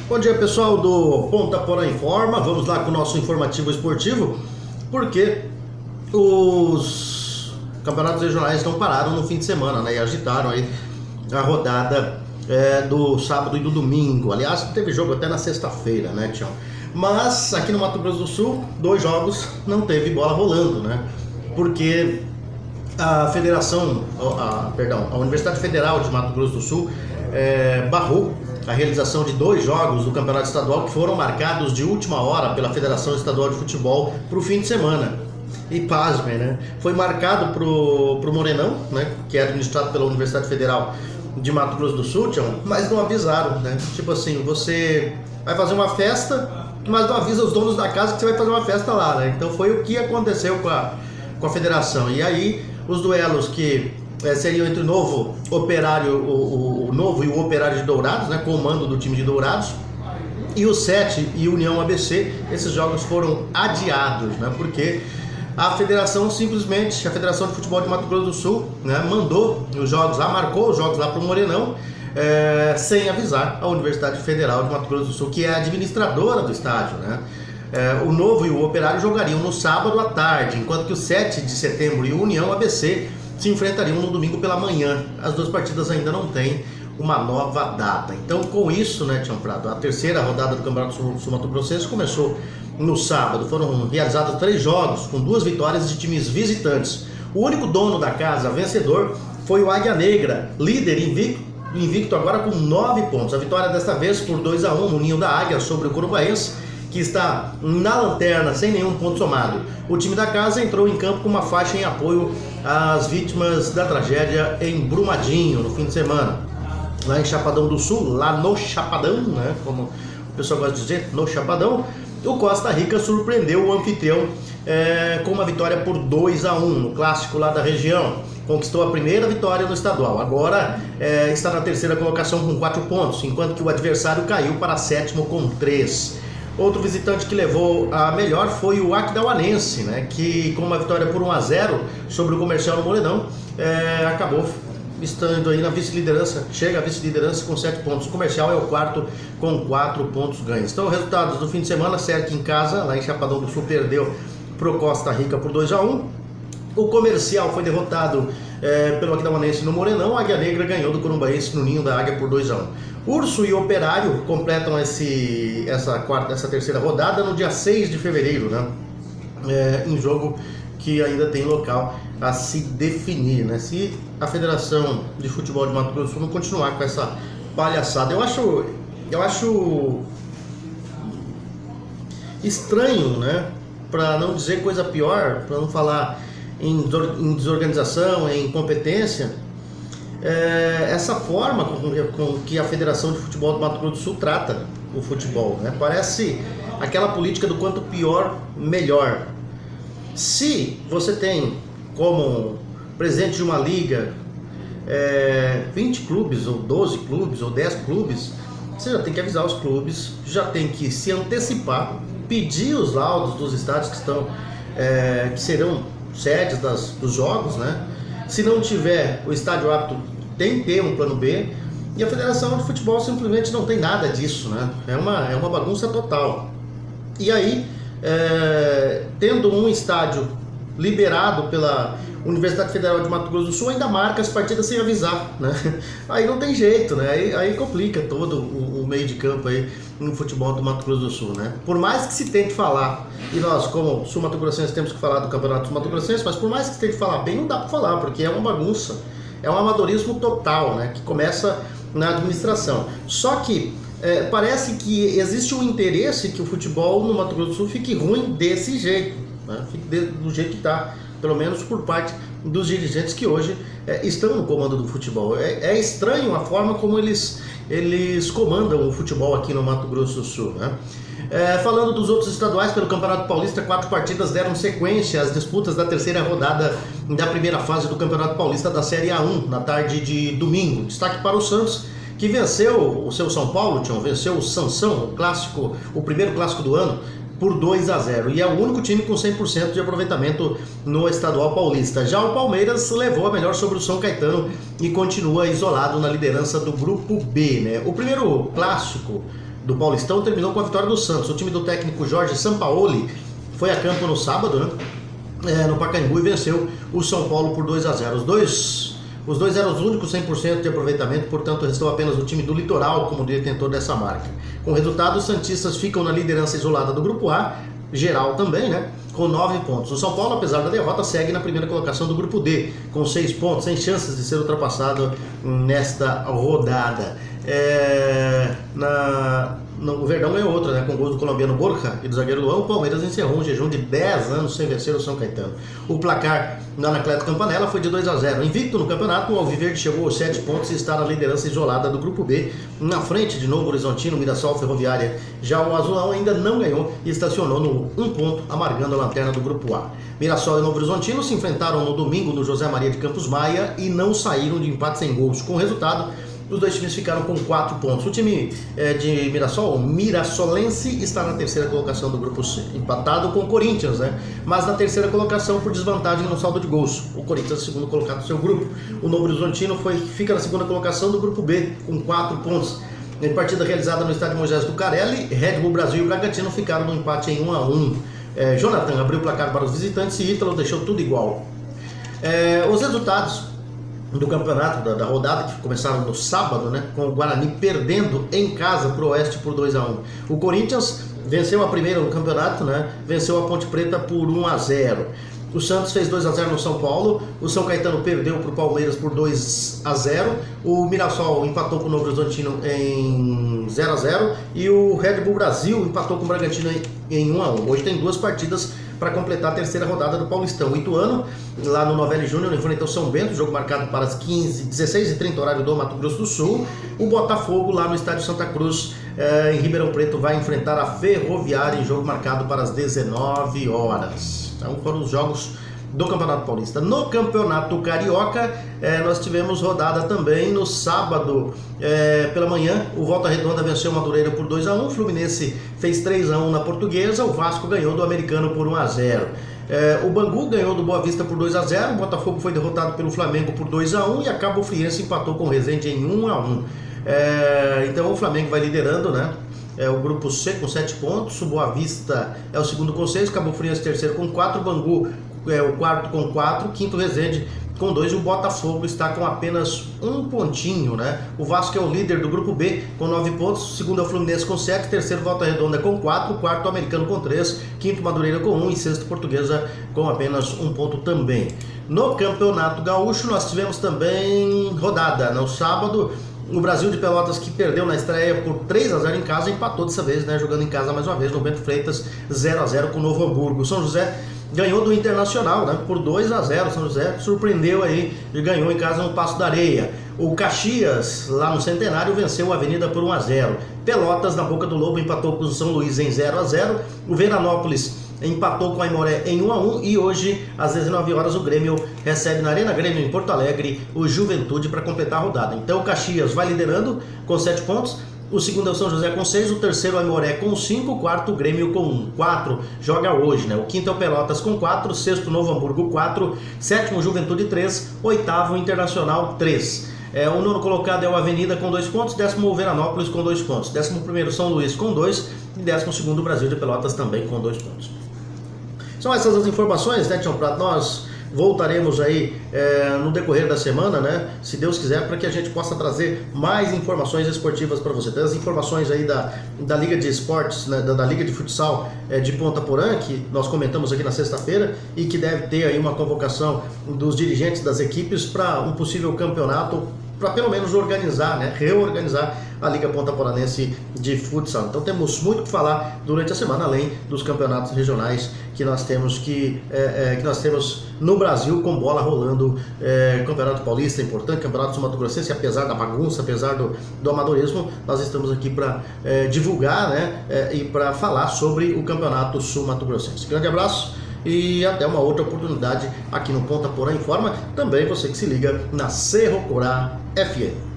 Bom dia, pessoal do Ponta Porã Informa. Vamos lá com o nosso informativo esportivo, porque os campeonatos regionais não pararam no fim de semana, né? E agitaram aí a rodada do sábado e do domingo. Aliás, teve jogo até na sexta-feira, né, Tião? Mas aqui no Mato Grosso do Sul, 2 jogos não teve bola rolando, né? Porque a a Universidade Federal de Mato Grosso do Sul barrou a realização de 2 jogos do Campeonato Estadual que foram marcados de última hora pela Federação Estadual de Futebol para o fim de semana. E pasmem, né? Foi marcado pro Morenão, né? Que é administrado pela Universidade Federal de Mato Grosso do Sul, Tião, mas não avisaram, né? Tipo assim, você vai fazer uma festa, mas não avisa os donos da casa que você vai fazer uma festa lá, né? Então foi o que aconteceu com a federação. E aí, os duelos que seriam entre o novo Operário, o novo e o Operário de Dourados, né, com o mando do time de Dourados, e o 7 e União ABC, esses jogos foram adiados, né, porque a Federação simplesmente, a Federação de Futebol de Mato Grosso do Sul, né, mandou os jogos lá, marcou os jogos lá para o Morenão, sem avisar a Universidade Federal de Mato Grosso do Sul, que é a administradora do estádio, né. O Novo e o Operário jogariam no sábado à tarde, enquanto que o 7 de setembro e o União ABC se enfrentariam no domingo pela manhã. As 2 partidas ainda não têm uma nova data. Então, com isso, né, Tião Prado, a terceira rodada do Campeonato Sul-Mato-Grossense começou no sábado. Foram realizados 3 jogos, com 2 vitórias de times visitantes. O único dono da casa vencedor foi o Águia Negra, líder invicto agora com 9 pontos. A vitória desta vez por 2-1 no Ninho da Águia sobre o Corumbaense, que está na lanterna sem nenhum ponto somado. O time da casa entrou em campo com uma faixa em apoio às vítimas da tragédia em Brumadinho no fim de semana. Lá em Chapadão do Sul, lá no Chapadão, né, como o pessoal gosta de dizer, no Chapadão, o Costa Rica surpreendeu o anfitrião com uma vitória por 2-1 no clássico lá da região. Conquistou a primeira vitória no estadual. Agora está na terceira colocação com 4 pontos, enquanto que o adversário caiu para 7º com 3. Outro visitante que levou a melhor foi o Aquidauanense, né, que com uma vitória por 1-0 sobre o Comercial no Morenão, acabou estando aí na vice-liderança, chega à vice-liderança com 7 pontos. O Comercial é o 4º com 4 pontos ganhos. Então, resultados do fim de semana: Cerque em casa, lá em Chapadão do Sul, perdeu pro Costa Rica por 2-1. O Comercial foi derrotado pelo Aquidauanense no Morenão. A Águia Negra ganhou do Corumbaense no Ninho da Águia por 2-1. Urso e Operário completam essa terceira rodada no dia 6 de fevereiro, né? Em jogo que ainda tem local a se definir, né? Se a Federação de Futebol de Mato Grosso do Sul não continuar com essa palhaçada. Eu acho estranho, né? Para não dizer coisa pior, para não falar em desorganização, em incompetência, essa forma com que a Federação de Futebol do Mato Grosso do Sul trata o futebol, né? Parece aquela política do quanto pior, melhor. Se você tem como presidente de uma liga 20 clubes, ou 12 clubes, ou 10 clubes, você já tem que avisar os clubes, já tem que se antecipar, pedir os laudos dos estádios que serão sedes dos jogos, né? Se não tiver o estádio apto, tem que ter um plano B. E a Federação de Futebol simplesmente não tem nada disso, né? É uma bagunça total. E aí, tendo um estádio liberado pela Universidade Federal de Mato Grosso do Sul, ainda marca as partidas sem avisar, né? Aí não tem jeito, né? Aí complica todo o meio de campo aí no futebol do Mato Grosso do Sul, né? Por mais que se tente falar, e nós como sul-mato-grossenses temos que falar do Campeonato Sul-Mato-Grossense, mas por mais que se tente falar bem, não dá para falar, porque é uma bagunça, é um amadorismo total, né? Que começa na administração. Só que parece que existe um interesse que o futebol no Mato Grosso do Sul fique ruim desse jeito, né? Fique do jeito que está, pelo menos por parte dos dirigentes que hoje estão no comando do futebol. É estranho a forma como eles comandam o futebol aqui no Mato Grosso do Sul, né? Falando dos outros estaduais, pelo Campeonato Paulista, 4 partidas deram sequência às disputas da terceira rodada da primeira fase do Campeonato Paulista da Série A1, na tarde de domingo. Destaque para o Santos, que venceu o seu São Paulo, venceu o Sansão, o primeiro clássico do ano, por 2-0, e é o único time com 100% de aproveitamento no estadual paulista. Já o Palmeiras levou a melhor sobre o São Caetano, e, 1 a 0, e é o único time com 100% de aproveitamento no estadual paulista. Já o Palmeiras levou a melhor sobre o São Caetano e continua isolado na liderança do grupo B, né? O primeiro clássico, 2 jogos, 2 vitórias, 2 empates, 2 derrotas. O primeiro clássico do Paulistão terminou com a vitória do Santos. O time do técnico Jorge Sampaoli foi a campo no sábado, né? No Pacaembu, e venceu o São Paulo por 2-0. Os dois eram os únicos 100% de aproveitamento, portanto restou apenas o time do Litoral como detentor dessa marca. Com o resultado, os santistas ficam na liderança isolada do Grupo A, geral também, né? Com 9 pontos. O São Paulo, apesar da derrota, segue na primeira colocação do Grupo D, com 6 pontos, sem chances de ser ultrapassado nesta rodada. O Verdão ganhou outra, né, com gols do colombiano Borja e do zagueiro Luan. O Palmeiras encerrou um jejum de 10 anos sem vencer o São Caetano. O placar na Anacleto Campanella foi de 2-0. Invicto no campeonato, o Alviverde chegou aos 7 pontos e está na liderança isolada do Grupo B, na frente de Novo Horizontino, Mirassol, Ferroviária. Já o Azulão ainda não ganhou e estacionou no 1 ponto, amargando a lanterna do Grupo A. Mirassol e Novo Horizontino se enfrentaram no domingo no José Maria de Campos Maia e não saíram de empate sem gols. Com o resultado, os dois times ficaram com 4 pontos. O time de Mirassol, o Mirassolense, está na terceira colocação do Grupo C, empatado com o Corinthians, né? Mas na terceira colocação por desvantagem no saldo de gols. O Corinthians é o segundo colocado do seu grupo. O Novo Horizontino fica na segunda colocação do Grupo B, com 4 pontos. Em partida realizada no estádio Moisés Lucarelli, Red Bull Brasil e Bragantino ficaram no empate em 1-1. Jonathan abriu o placar para os visitantes e Ítalo deixou tudo igual. Os resultados do campeonato, da rodada, que começaram no sábado, né, com o Guarani perdendo em casa para o Oeste por 2-1. O Corinthians venceu a primeira no campeonato, né, venceu a Ponte Preta por 1-0. O Santos fez 2-0 no São Paulo, o São Caetano perdeu para o Palmeiras por 2-0, o Mirassol empatou com o Novo Horizontino em 0-0 e o Red Bull Brasil empatou com o Bragantino em 1-1. Hoje tem 2 partidas para completar a terceira rodada do Paulistão. O Ituano, lá no Novelli Júnior, enfrenta o São Bento, jogo marcado para as 16h30, horário do Mato Grosso do Sul. O Botafogo, lá no estádio Santa Cruz, em Ribeirão Preto, vai enfrentar a Ferroviária, em jogo marcado para as 19 horas. Então foram os jogos do Campeonato Paulista. No Campeonato Carioca, nós tivemos rodada também no sábado pela manhã. O Volta Redonda venceu o Madureira por 2-1, o Fluminense fez 3-1 na Portuguesa, o Vasco ganhou do Americano por 1-0. O Bangu ganhou do Boa Vista por 2-0, o Botafogo foi derrotado pelo Flamengo por 2-1 e a Cabo Friense empatou com o Resende em 1-1. Então o Flamengo vai liderando, né? O grupo C com 7 pontos, o Boa Vista é o segundo com 6, Cabo Friense terceiro com 4, o Bangu é o quarto com 4, quinto Resende com 2 e o Botafogo está com apenas 1 pontinho, né? O Vasco é o líder do grupo B com 9 pontos, segundo é o Fluminense com 7, terceiro Volta Redonda com 4, quarto Americano com 3, quinto Madureira com 1 e sexto Portuguesa com apenas 1 ponto também. No Campeonato Gaúcho nós tivemos também rodada no sábado. O Brasil de Pelotas, que perdeu na estreia por 3-0 em casa, empatou dessa vez, né? Jogando em casa mais uma vez no Bento Freitas, 0-0 com o Novo Hamburgo. O São José ganhou do Internacional, né, por 2-0. São José surpreendeu aí e ganhou em casa no Passo da Areia. O Caxias, lá no Centenário, venceu a Avenida por 1-0. Pelotas, na Boca do Lobo, empatou com o São Luís em 0-0. O Veranópolis empatou com a Aimoré em 1-1 e hoje, às 19 horas, o Grêmio recebe na Arena Grêmio em Porto Alegre o Juventude para completar a rodada. Então o Caxias vai liderando com 7 pontos, o segundo é o São José com 6, o terceiro é o Aimoré com 5, o quarto o Grêmio com 4, joga hoje, né? O quinto é o Pelotas com 4, o sexto Novo Hamburgo 4, sétimo Juventude 3, oitavo Internacional 3. O nono colocado é o Avenida com 2 pontos, 10º Veranópolis com 2 pontos, 11º São Luís com 2 e 12º Brasil de Pelotas também com 2 pontos. São essas as informações, né, Tião Prato? Nós voltaremos aí no decorrer da semana, né, se Deus quiser, para que a gente possa trazer mais informações esportivas para você. Tem as informações aí da Liga de Esportes, né, da Liga de Futsal de Ponta Porã, que nós comentamos aqui na sexta-feira, e que deve ter aí uma convocação dos dirigentes das equipes para um possível campeonato, para pelo menos organizar, né, reorganizar a Liga Ponta Poranense de Futsal. Então temos muito o que falar durante a semana, além dos campeonatos regionais que nós temos no Brasil, com bola rolando. Campeonato Paulista é importante, Campeonato Sul-Mato-Grossense, apesar da bagunça, apesar do amadorismo, nós estamos aqui para divulgar, né, e para falar sobre o Campeonato Sul-Mato-Grossense. Grande abraço e até uma outra oportunidade aqui no Ponta Porã Informa. Também você que se liga na Cerro Corá FM.